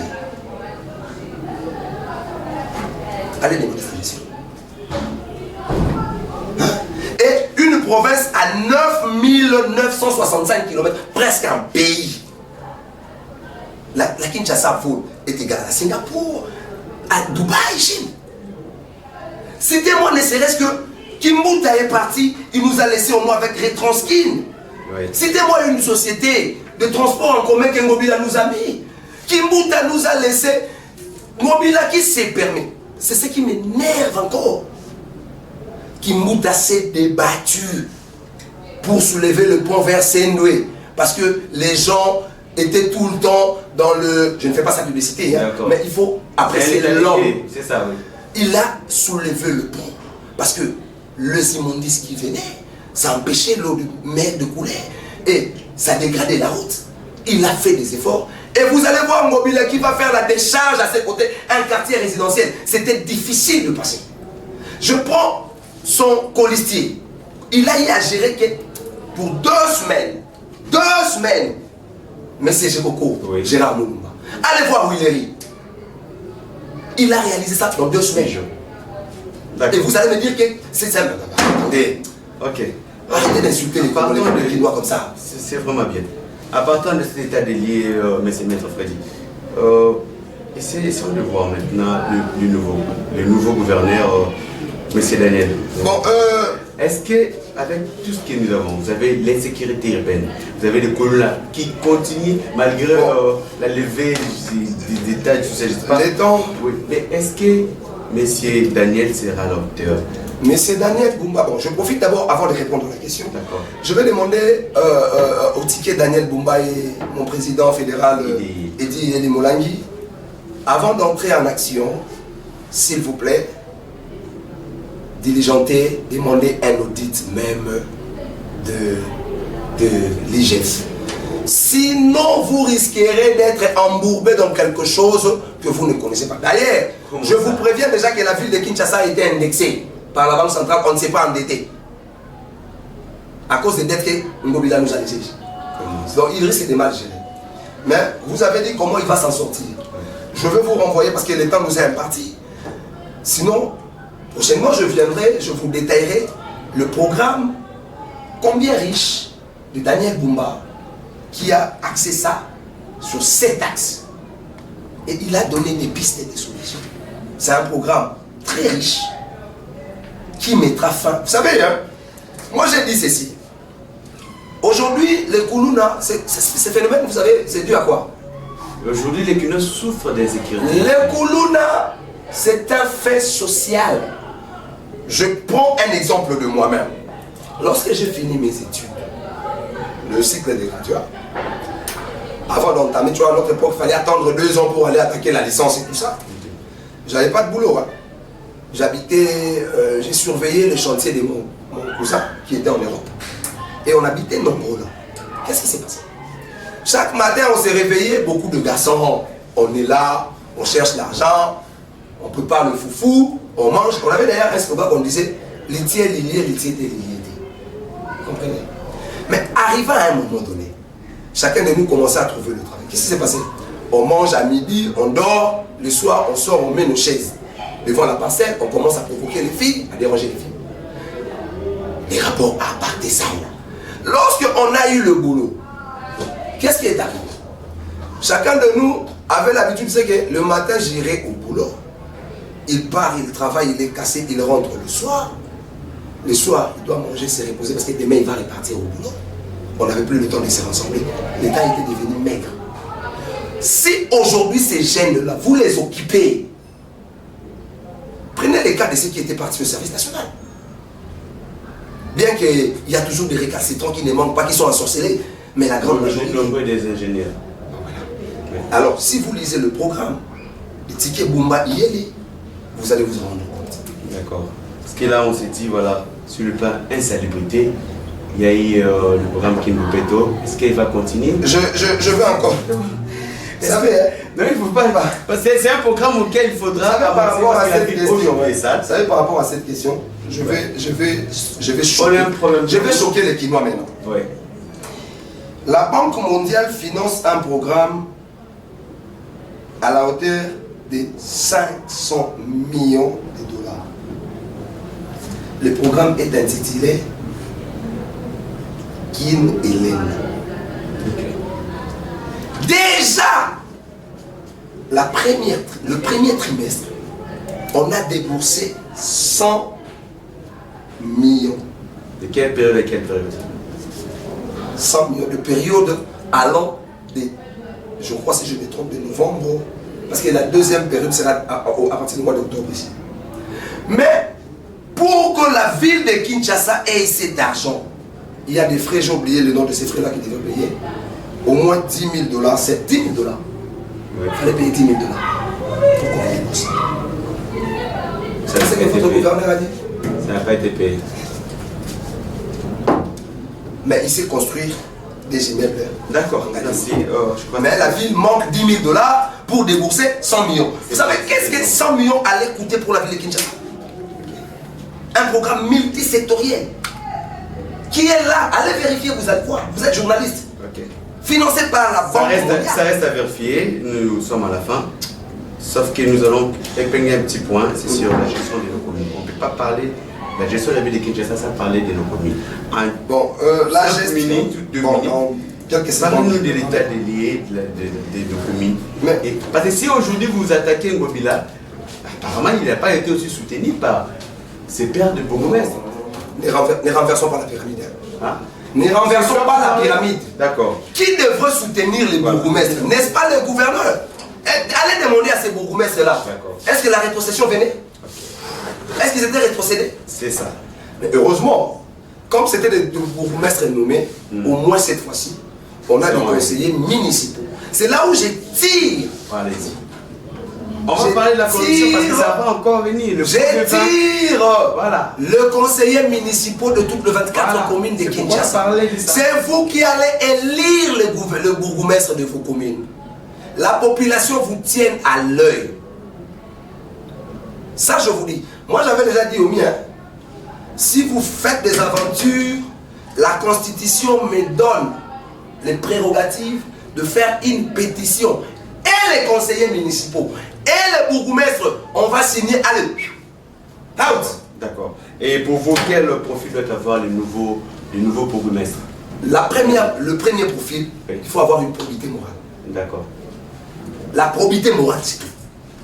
Allez demander sa gestion. Et une province à 9965 km, presque un pays. La Kinshasa est égale à Singapour, à Dubaï, Chine. Citez-moi ne serait-ce que Kimbuta est parti, il nous a laissé au moins avec Retranskin. Citez-moi une société de transport en commun que Ngobila nous a mis. Kimbuta nous a laissé. Ngobila qui s'est permis. C'est ce qui m'énerve encore. Kimbuta s'est débattu pour soulever le pont vers Sendwe. Parce que les gens étaient tout le temps dans le... Je ne fais pas sa publicité, hein, mais il faut apprécier l'homme. C'est ça, oui. il a soulevé le pont. Parce que les immondices qui venaient, ça empêchait l'eau de mer de couler. Et ça dégradait la route. Il a fait des efforts. Et vous allez voir Mobile qui va faire la décharge à ses côtés, un quartier résidentiel. C'était difficile de passer. Je prends son colistier. Il a eu à gérer que pour 2 semaines, Monsieur Jekoko, oui. Gérard Moulumba, allez voir Willery. Il a réalisé ça dans 2 semaines. Et vous allez me dire que c'est simple. Ok. Arrêtez d'insulter les Quinois comme ça. C'est vraiment bien. À partir de cet état des lieux, Maître Freddy, essayons de voir maintenant le nouveau gouverneur, M. Daniel. Bon, est-ce que, avec tout ce que nous avons, vous avez l'insécurité urbaine, vous avez les colons qui continuent malgré la levée des états, je sais pas. Les temps. Oui. Mais est-ce que M. Daniel sera à la hauteur? Monsieur Daniel Bumba, bon, je profite d'abord avant de répondre à la question. Je vais demander au ticket Daniel Bumba et mon président fédéral Eddy Eli Molangi, avant d'entrer en action, s'il vous plaît, diligenter, demander un audit même de l'IGF. Sinon, vous risquerez d'être embourbé dans quelque chose que vous ne connaissez pas. D'ailleurs, je vous préviens déjà que la ville de Kinshasa a été indexée par la Banque centrale, on ne s'est pas endetté. À cause des dettes que Ngobila nous a laissées. Donc il risque de mal gérer. Mais vous avez dit comment il va s'en sortir. Je vais vous renvoyer parce que le temps nous est imparti. Sinon, prochainement je viendrai, je vous détaillerai le programme combien riche de Daniel Bumba qui a axé ça sur 7 axes. Et il a donné des pistes et des solutions. C'est un programme très riche qui mettra fin. Vous savez, hein, moi j'ai dit ceci. Aujourd'hui, les Koulouna, ce phénomène, vous savez, c'est dû à quoi? Aujourd'hui, les Koulouna souffrent d'insécurité. Les Koulouna, c'est un fait social. Je prends un exemple de moi-même. Lorsque j'ai fini mes études, le cycle des graduats, avant d'entamer, tu vois, à notre époque, il fallait attendre 2 ans pour aller attaquer la licence et tout ça. J'avais pas de boulot, hein. J'habitais, j'ai surveillé le chantier de mon cousin qui était en Europe. Et on habitait nombreux là. Qu'est-ce qui s'est passé? Chaque matin, on s'est réveillé, beaucoup de garçons. On est là, on cherche l'argent, on prépare le foufou, on mange. On avait d'ailleurs un slogan qu'on disait litier, lilier, litier, lilier. Vous comprenez? Mais arrivé à un moment donné, chacun de nous commençait à trouver le travail. Qu'est-ce qui s'est passé? On mange à midi, on dort, le soir, on sort, on met nos chaises devant la parcelle, on commence à provoquer les filles, à déranger les filles. Les rapports à partisan. Lorsqu'on a eu le boulot, qu'est-ce qui est arrivé? Chacun de nous avait l'habitude, c'est que le matin, j'irai au boulot. Il part, il travaille, il est cassé, il rentre le soir. Le soir, il doit manger, se reposer parce que demain, il va repartir au boulot. On n'avait plus le temps de se rassembler. L'État était devenu maigre. Si aujourd'hui, ces jeunes-là, vous les occupez, prenez les cas de ceux qui étaient partis au service national. Bien qu'il y a toujours des récalcitrants qui ne manquent pas, qui sont ensorcelés, mais la grande majorité... Nombre des ingénieurs. Voilà. Alors, si vous lisez le programme, le ticket Bumba Yeli, vous allez vous en rendre compte. D'accord. Parce que là, on s'est dit, voilà, sur le plan insalubrité, il y a eu le programme Kimbupeto. Est-ce qu'il va continuer? Je veux encore. Vous savez, hein? Non, il ne faut pas. Parce que c'est un programme auquel il faudra par rapport à cette question. Vous savez, par rapport à cette question, je vais choquer les Quinois maintenant. Oui. La Banque mondiale finance un programme à la hauteur de 500 millions de dollars. Le programme est intitulé Kin Hélène. Déjà, le premier trimestre, on a déboursé 100 millions. De quelle période à quelle période? 100 millions de période allant de, je crois si je me trompe, de novembre, parce que la deuxième période sera à partir du mois d'octobre ici. Mais pour que la ville de Kinshasa ait cet argent, il y a des frais, j'ai oublié le nom de ces frais-là qui devaient payer, au moins 10 000 $, c'est 10 000 $. Il fallait payer 10 000 $. Pourquoi on débourse? C'est ce que votre gouverneur a dit. Ça n'a pas été payé. Mais il sait construire des immeubles. D'accord, merci. Mais la ville manque 10 000 $ pour débourser 100 millions. Vous savez, qu'est-ce que 100 millions allait coûter pour la ville de Kinshasa? Un programme multisectoriel. Qui est là? Allez vérifier, vous allez voir. Vous êtes journaliste. Ok. Financé par la Banque mondiale. Ça reste à vérifier, nous sommes à la fin. Sauf que nous allons épingler un petit point, c'est sur la gestion de nos communes. On ne peut pas parler de la gestion de la ville de Kinshasa sans parler de nos communes. Bon, la gestion... Parlez-nous de l'état des liés de nos communes. Parce que si aujourd'hui vous attaquez Ngobila, apparemment il n'a pas été aussi soutenu par ses pairs de bourgmestre. Ne renversons pas la pyramide. Hein? Ne renversons pas la pyramide. D'accord. Qui devrait soutenir les bourgmestres? N'est-ce pas le gouverneur? Allez demander à ces bourgmestres-là. Est-ce que la rétrocession venait? Est-ce qu'ils étaient rétrocédés? C'est ça. Mais heureusement, comme c'était des bourgmestres nommés, au moins cette fois-ci, on a des conseillers municipaux. C'est là où je tire. Allez-y. On va parler de la corruption parce que ça va encore venir. Voilà. Le conseiller municipal de toutes les 24 communes de Kinshasa. C'est vous qui allez élire le bourgmestre de vos communes. La population vous tient à l'œil. Ça, je vous dis. Moi, j'avais déjà dit au mien, si vous faites des aventures, la Constitution me donne les prérogatives de faire une pétition. Et les conseillers municipaux, et les bourgmestres, on va signer, allez, out. D'accord. Et pour vous, quel profil doit avoir les nouveaux bourgmestres? Le premier profil, il faut avoir une probité morale. D'accord. La probité morale, c'est tout.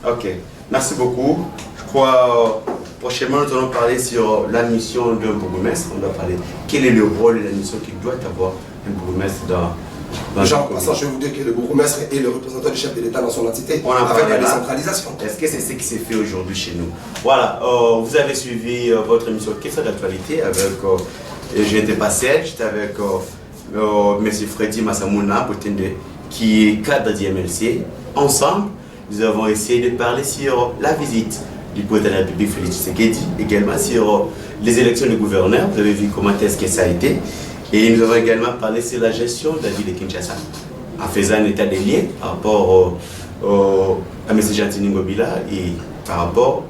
Ok. Merci beaucoup. Je crois prochainement nous allons parler sur la mission d'un bourgmestre. On doit parler quel est le rôle et la mission qu'il doit avoir un bourgmestre dans Jean, je vais vous dire que le bourgmestre est le représentant du chef de l'État dans son entité. On en avec la là. décentralisation. Est-ce que c'est ce qui s'est fait aujourd'hui chez nous? Voilà, vous avez suivi votre émission Question d'actualité avec, je n'étais pas seul, j'étais avec M. Freddy Massamouna, qui est cadre d'IMLC. Ensemble, nous avons essayé de parler sur la visite du président de la République Félix Tshisekedi, également sur les élections de gouverneur. Vous avez vu comment est-ce que ça a été. Et nous avons également parlé sur la gestion de la ville de Kinshasa, en faisant un état des liens par rapport à M. Gentini Ngobila et par rapport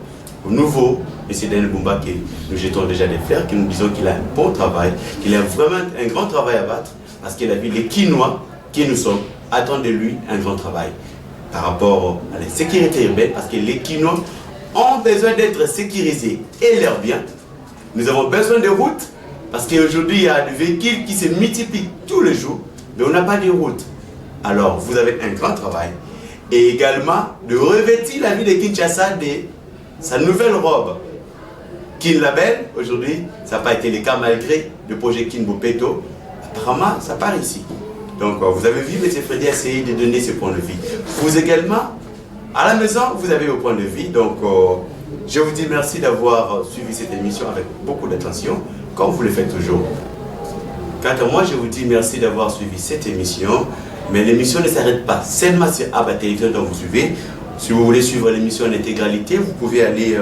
au nouveau M. Daniel Bumba que nous jetons déjà des fleurs, que nous disons qu'il a un bon travail, qu'il a vraiment un grand travail à battre, parce que la ville des Kinois, qui nous sommes, attend de lui un grand travail par rapport à la sécurité urbaine, parce que les Kinois ont besoin d'être sécurisés et leurs biens. Nous avons besoin de routes, parce qu'aujourd'hui, il y a des véhicules qui se multiplient tous les jours, mais on n'a pas de route. Alors, vous avez un grand travail. Et également, de revêtir la ville de Kinshasa de sa nouvelle robe. Kin Label, aujourd'hui, ça n'a pas été le cas malgré le projet Kin Bopeto. Apparemment, ça part ici. Donc, vous avez vu M. Freddy essayer de donner ce point de vue. Vous également, à la maison, vous avez vos points de vue. Donc, je vous dis merci d'avoir suivi cette émission avec beaucoup d'attention, comme vous le faites toujours. Quant à moi, je vous dis merci d'avoir suivi cette émission. Mais l'émission ne s'arrête pas seulement sur Abba Télévision dont vous suivez. Si vous voulez suivre l'émission en intégralité, vous pouvez aller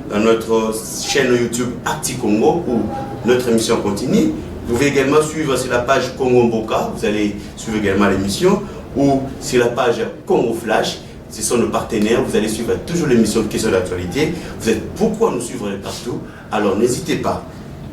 dans notre chaîne YouTube Acti Congo où notre émission continue. Vous pouvez également suivre sur la page Congo Mboka, vous allez suivre également l'émission, ou sur la page Congo Flash, ce sont nos partenaires, vous allez suivre toujours l'émission de questions d'actualité. Vous êtes pourquoi nous suivre partout, alors n'hésitez pas.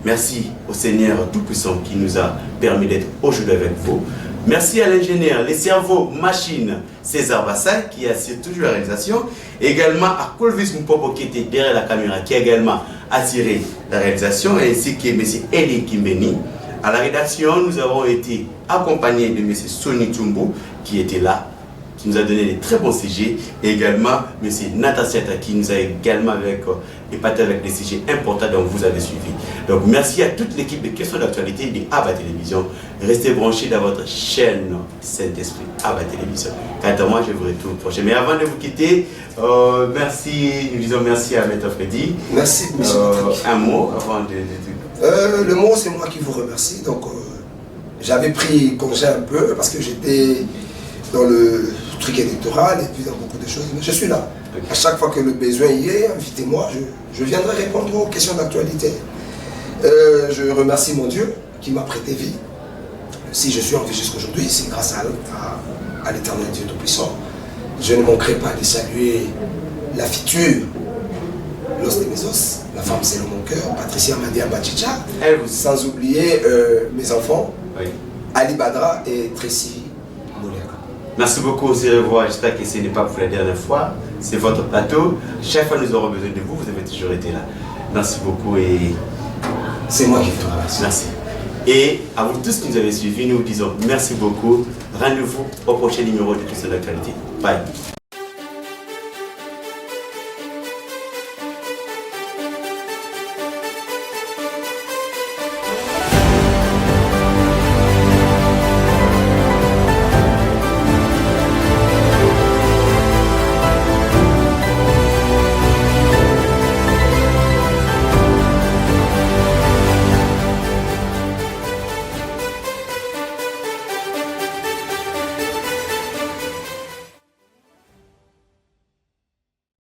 Merci au Seigneur Tout-Puissant qui nous a permis d'être aujourd'hui avec vous. Merci à l'ingénieur, les cerveaux, machines, César Bassal qui assure toujours la réalisation. Et également à Colvis Mpopo qui était derrière la caméra, qui a également assuré la réalisation, ainsi que M. Eli Kimbeni. À la rédaction, nous avons été accompagnés de M. Sonny Tumbo qui était là, qui nous a donné des très bons sujets. Et également M. Natasiata qui nous a également épaté avec des sujets importants dont vous avez suivi. Donc merci à toute l'équipe de questions d'actualité de Abba Télévision. Restez branchés dans votre chaîne Saint-Esprit Abba Télévision. Quant à moi, je vous retrouve prochain. Mais avant de vous quitter, merci, nous disons merci à Maître Freddy. Merci, monsieur. Un mot avant de... Le mot, c'est moi qui vous remercie. Donc, j'avais pris congé un peu parce que j'étais dans truc électoral et puis dans beaucoup de choses. Mais je suis là. À chaque fois que le besoin y est, invitez-moi, je viendrai répondre aux questions d'actualité. Je remercie mon Dieu qui m'a prêté vie. Si je suis en vie jusqu'aujourd'hui, c'est grâce à l'éternel Dieu Tout-Puissant. Je ne manquerai pas de saluer la future, l'os de mes os, la femme c'est mon cœur, Patricia Madia Bachicha, sans oublier mes enfants, oui. Ali Badra et Tracy Mouliaka. Merci beaucoup, on se revoit. J'espère que ce n'est pas pour la dernière fois. C'est votre plateau. Chaque fois nous aurons besoin de vous, vous avez toujours été là. Merci beaucoup et... C'est moi qui vous remercie. Merci. Et à vous tous qui nous avez suivis, nous vous disons merci beaucoup. Rendez-vous au prochain numéro de Question d'actualité. Bye.